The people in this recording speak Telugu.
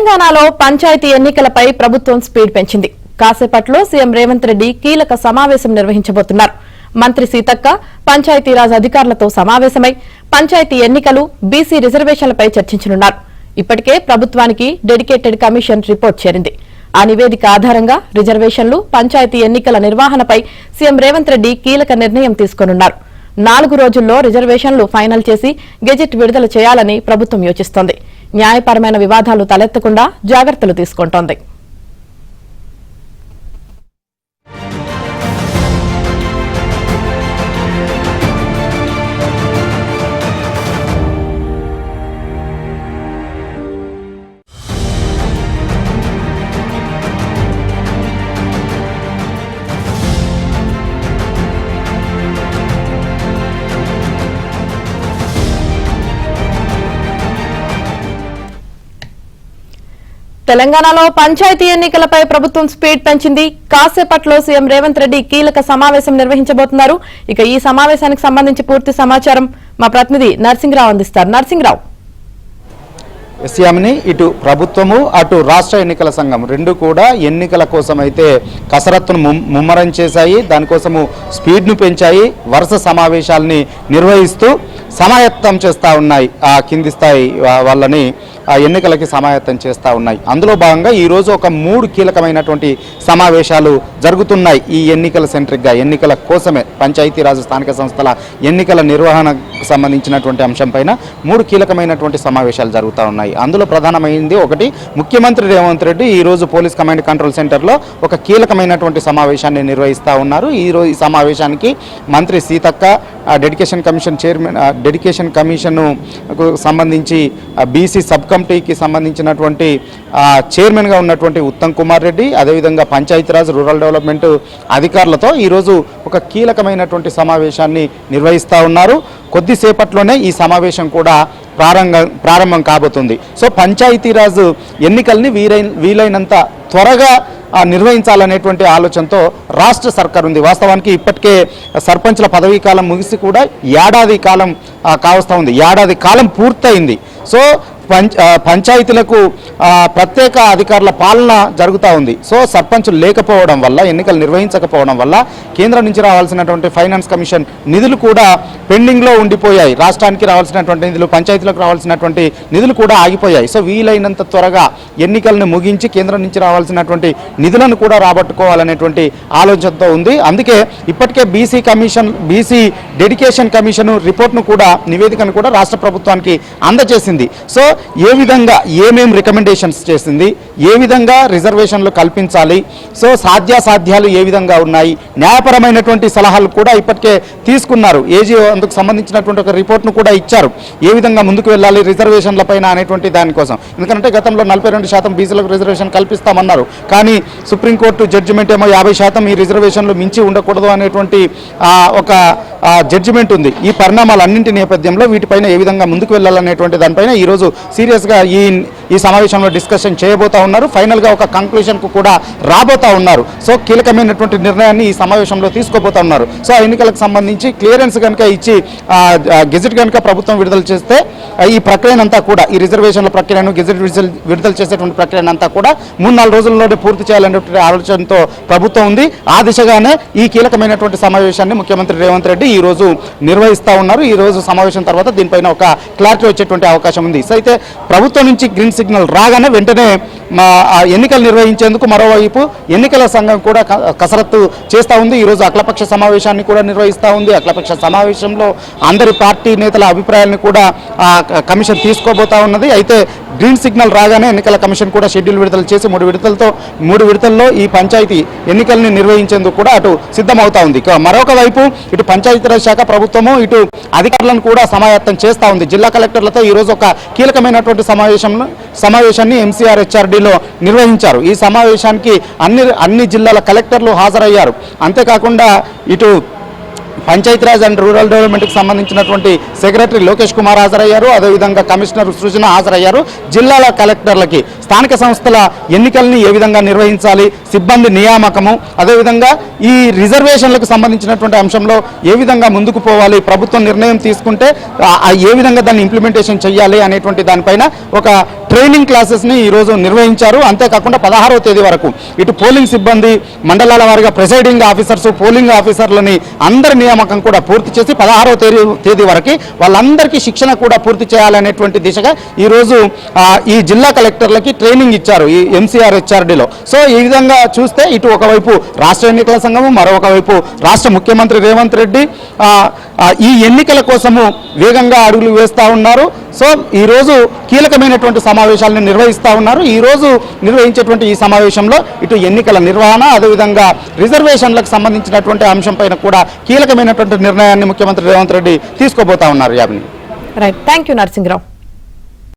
తెలంగాణలో పంచాయతీ ఎన్నికలపై ప్రభుత్వం స్పీడ్ పెంచింది. కాసేపట్లో సీఎం రేవంత్ రెడ్డి కీలక సమావేశం నిర్వహించబోతున్నారు. మంత్రి సీతక్క పంచాయతీరాజ్ అధికారులతో సమావేశమై పంచాయతీ ఎన్నికలు, బీసీ రిజర్వేషన్లపై చర్చించనున్నారు. ఇప్పటికే ప్రభుత్వానికి డెడికేటెడ్ కమిషన్ రిపోర్ట్ చేరింది. ఆ నివేదిక ఆధారంగా రిజర్వేషన్లు, పంచాయతీ ఎన్నికల నిర్వహణపై సీఎం రేవంత్ రెడ్డి కీలక నిర్ణయం తీసుకోనున్నారు. 4 రోజుల్లో రిజర్వేషన్లు ఫైనల్ చేసి గెజిట్ విడుదల చేయాలని ప్రభుత్వం యోచిస్తోంది. న్యాయపరమైన వివాదాలు తలెత్తకుండా జాగ్రత్తలు తీసుకుంటోంది. తెలంగాణలో పంచాయతీ ఎన్నికలపై ప్రభుత్వం స్పీడ్ పెంచింది. కాసేపట్లో సీఎం రేవంత్ రెడ్డి కీలక సమావేశం నిర్వహించబోతున్నారు. ఇక ఈ సమావేశానికి సంబంధించి పూర్తి సమాచారం మా ప్రతినిధి నర్సింగ్రావు అందిస్తారు. నర్సింగ్రావు, ఎస్యామిని ఇటు ప్రభుత్వము అటు రాష్ట్ర ఎన్నికల సంఘం రెండు కూడా ఎన్నికల కోసం అయితే కసరత్తును ముమ్మరం చేశాయి. దానికోసము స్పీడ్ను పెంచాయి. వరుస సమావేశాలని నిర్వహిస్తూ సమాయత్తం చేస్తూ ఉన్నాయి. ఆ కింది స్థాయి వాళ్ళని ఎన్నికలకి సమాయత్తం చేస్తూ ఉన్నాయి. అందులో భాగంగా ఈరోజు ఒక 3 కీలకమైనటువంటి సమావేశాలు జరుగుతున్నాయి. ఈ ఎన్నికల సెంట్రిక్గా ఎన్నికల కోసమే పంచాయతీరాజ్ స్థానిక సంస్థల ఎన్నికల నిర్వహణకు సంబంధించినటువంటి అంశంపైన 3 కీలకమైనటువంటి సమావేశాలు జరుగుతూ ఉన్నాయి. అందులో ప్రధానమైంది ఒకటి, ముఖ్యమంత్రి రేవంత్ రెడ్డి ఈరోజు పోలీస్ కమాండ్ కంట్రోల్ సెంటర్లో ఒక కీలకమైనటువంటి సమావేశాన్ని నిర్వహిస్తూ ఉన్నారు. ఈరోజు ఈ సమావేశానికి మంత్రి Seethakka, dedication commission chairman, dedication కమిషన్కు సంబంధించి బీసీ సబ్ కమిటీకి సంబంధించినటువంటి చైర్మన్గా ఉన్నటువంటి ఉత్తమ్ కుమార్ రెడ్డి, అదేవిధంగా పంచాయతీరాజ్ రూరల్ డెవలప్మెంట్ అధికారులతో ఈరోజు ఒక కీలకమైనటువంటి సమావేశాన్ని నిర్వహిస్తూ ఉన్నారు. కొద్దిసేపట్లోనే ఈ సమావేశం కూడా ప్రారంభం కాబోతుంది. సో పంచాయతీరాజ్ ఎన్నికల్ని వీలైనంత త్వరగా నిర్వహించాలనేటువంటి ఆలోచనతో రాష్ట్ర సర్కార్ ఉంది. వాస్తవానికి ఇప్పటికే సర్పంచ్ల పదవీ కాలం ముగిసి కూడా ఏడాది కాలం కావస్తూ ఉంది. ఏడాది కాలం పూర్తయింది. సో పంచాయతీలకు ప్రత్యేక అధికారుల పాలన జరుగుతూ ఉంది. సో సర్పంచులు లేకపోవడం వల్ల, ఎన్నికలు నిర్వహించకపోవడం వల్ల కేంద్రం నుంచి రావాల్సినటువంటి ఫైనాన్స్ కమిషన్ నిధులు కూడా పెండింగ్లో ఉండిపోయాయి. రాష్ట్రానికి రావాల్సినటువంటి నిధులు, పంచాయతీలకు రావాల్సినటువంటి నిధులు కూడా ఆగిపోయాయి. సో వీలైనంత త్వరగా ఎన్నికలను ముగించి కేంద్రం నుంచి రావాల్సినటువంటి నిధులను కూడా రాబట్టుకోవాలనేటువంటి ఆలోచనతో ఉంది. అందుకే ఇప్పటికే బీసీ డెడికేషన్ కమిషన్ రిపోర్ట్ను కూడా, నివేదికను కూడా రాష్ట్ర ప్రభుత్వానికి అందజేసింది. సో ఏ విధంగా ఏమేమి రికమెండేషన్స్ చేసింది, ఏ విధంగా రిజర్వేషన్లు కల్పించాలి, సో సాధ్యాసాధ్యాలు ఏ విధంగా ఉన్నాయి, న్యాయపరమైనటువంటి సలహాలు కూడా ఇప్పటికే తీసుకున్నారు. ఏజీఓ అందుకు సంబంధించినటువంటి ఒక రిపోర్ట్ను కూడా ఇచ్చారు. ఏ విధంగా ముందుకు వెళ్ళాలి రిజర్వేషన్ల పైన అనేటువంటి దానికోసం. ఎందుకంటే గతంలో 42% బీసీలకు రిజర్వేషన్ కల్పిస్తామన్నారు. కానీ సుప్రీంకోర్టు జడ్జిమెంట్ ఏమో 50% ఈ రిజర్వేషన్లు మించి ఉండకూడదు అనేటువంటి ఒక జడ్జిమెంట్ ఉంది. ఈ పరిణామాలన్నింటి నేపథ్యంలో వీటిపైన ఏ విధంగా ముందుకు వెళ్ళాలనేటువంటి దానిపైన ఈరోజు సీరియస్గా ఈ సమావేశంలో డిస్కషన్ చేయబోతా ఉన్నారు. ఫైనల్గా ఒక కంక్లూషన్కు కూడా రాబోతా ఉన్నారు. సో కీలకమైనటువంటి నిర్ణయాన్ని ఈ సమావేశంలో తీసుకోబోతా ఉన్నారు. సో ఆ ఎన్నికలకు సంబంధించి క్లియరెన్స్ కనుక ఇచ్చి గెజిట్ కనుక ప్రభుత్వం విడుదల చేస్తే ఈ ప్రక్రియనంతా కూడా, ఈ రిజర్వేషన్ల ప్రక్రియను గెజిట్ విడుదల చేసేటువంటి ప్రక్రియనంతా కూడా 3-4 రోజుల్లోనే పూర్తి చేయాలనేటువంటి ఆలోచనతో ప్రభుత్వం ఉంది. ఆ దిశగానే ఈ కీలకమైనటువంటి సమావేశాన్ని ముఖ్యమంత్రి రేవంత్ రెడ్డి ఈ రోజు నిర్వహిస్తూ ఉన్నారు. ఈ రోజు సమావేశం తర్వాత దీనిపైన ఒక క్లారిటీ వచ్చేటువంటి అవకాశం ఉంది. సో అయితే ప్రభుత్వం నుంచి గ్రీన్ సిగ్నల్ రాగానే వెంటనే ఎన్నికలు నిర్వహించేందుకు మరోవైపు ఎన్నికల సంఘం కూడా కసరత్తు చేస్తూ ఉంది. ఈరోజు అఖిలపక్ష సమావేశాన్ని కూడా నిర్వహిస్తూ ఉంది. అఖిలపక్ష సమావేశంలో అందరి పార్టీ నేతల అభిప్రాయాలను కూడా కమిషన్ తీసుకోబోతా ఉన్నది. అయితే గ్రీన్ సిగ్నల్ రాగానే ఎన్నికల కమిషన్ కూడా షెడ్యూల్ విడుదల చేసి 3 విడతల్లో ఈ పంచాయతీ ఎన్నికల్ని నిర్వహించేందుకు కూడా అటు సిద్ధమవుతా ఉంది. మరొక వైపు ఇటు పంచాయతీరాజ్ శాఖ ప్రభుత్వము ఇటు అధికారులను కూడా సమాయత్తం చేస్తూ ఉంది. జిల్లా కలెక్టర్లతో ఈరోజు ఒక కీలకమైనటువంటి సమావేశాన్ని MCR HRDలో నిర్వహించారు. ఈ సమావేశానికి అన్ని జిల్లాల కలెక్టర్లు హాజరయ్యారు. అంతేకాకుండా ఇటు పంచాయతీరాజ్ అండ్ రూరల్ డెవలప్మెంట్కి సంబంధించినటువంటి సెక్రటరీ లోకేష్ కుమార్ హాజరయ్యారు. అదేవిధంగా కమిషనర్ సృజన హాజరయ్యారు. జిల్లాల కలెక్టర్లకి స్థానిక సంస్థల ఎన్నికల్ని ఏ విధంగా నిర్వహించాలి, సిబ్బంది నియామకము, అదేవిధంగా ఈ రిజర్వేషన్లకు సంబంధించినటువంటి అంశంలో ఏ విధంగా ముందుకు పోవాలి, ప్రభుత్వం నిర్ణయం తీసుకుంటే ఏ విధంగా దాన్ని ఇంప్లిమెంటేషన్ చేయాలి అనేటువంటి దానిపైన ఒక ట్రైనింగ్ క్లాసెస్ని ఈరోజు నిర్వహించారు. అంతేకాకుండా 16వ తేదీ వరకు ఇటు పోలింగ్ సిబ్బంది, మండలాల వారిగా ప్రిసైడింగ్ ఆఫీసర్స్, పోలింగ్ ఆఫీసర్లని అందరి నియామకం కూడా పూర్తి చేసి 16వ తేదీ వరకు వాళ్ళందరికీ శిక్షణ కూడా పూర్తి చేయాలనేటువంటి దిశగా ఈరోజు ఈ జిల్లా కలెక్టర్లకి ట్రైనింగ్ ఇచ్చారు ఈ ఎంసీఆర్ హెచ్ఆర్డీలో. సో ఈ విధంగా చూస్తే ఇటు ఒకవైపు రాష్ట్ర ఎన్నికల సంఘము, మరొక వైపు రాష్ట్ర ముఖ్యమంత్రి రేవంత్ రెడ్డి ఈ ఎన్నికల కోసము వేగంగా అడుగులు వేస్తూ ఉన్నారు. సో ఈరోజు కీలకమైనటువంటి సమావేశాలను నిర్వహిస్తూ ఉన్నారు. ఈరోజు నిర్వహించేటువంటి ఈ సమావేశంలో ఇటు ఎన్నికల నిర్వహణ, అదేవిధంగా రిజర్వేషన్లకు సంబంధించినటువంటి అంశంపైన కూడా కీలకమైనటువంటి నిర్ణయాన్ని ముఖ్యమంత్రి రేవంత్ రెడ్డి తీసుకోబోతా ఉన్నారు. Yamini. Right, thank you Narasimharao.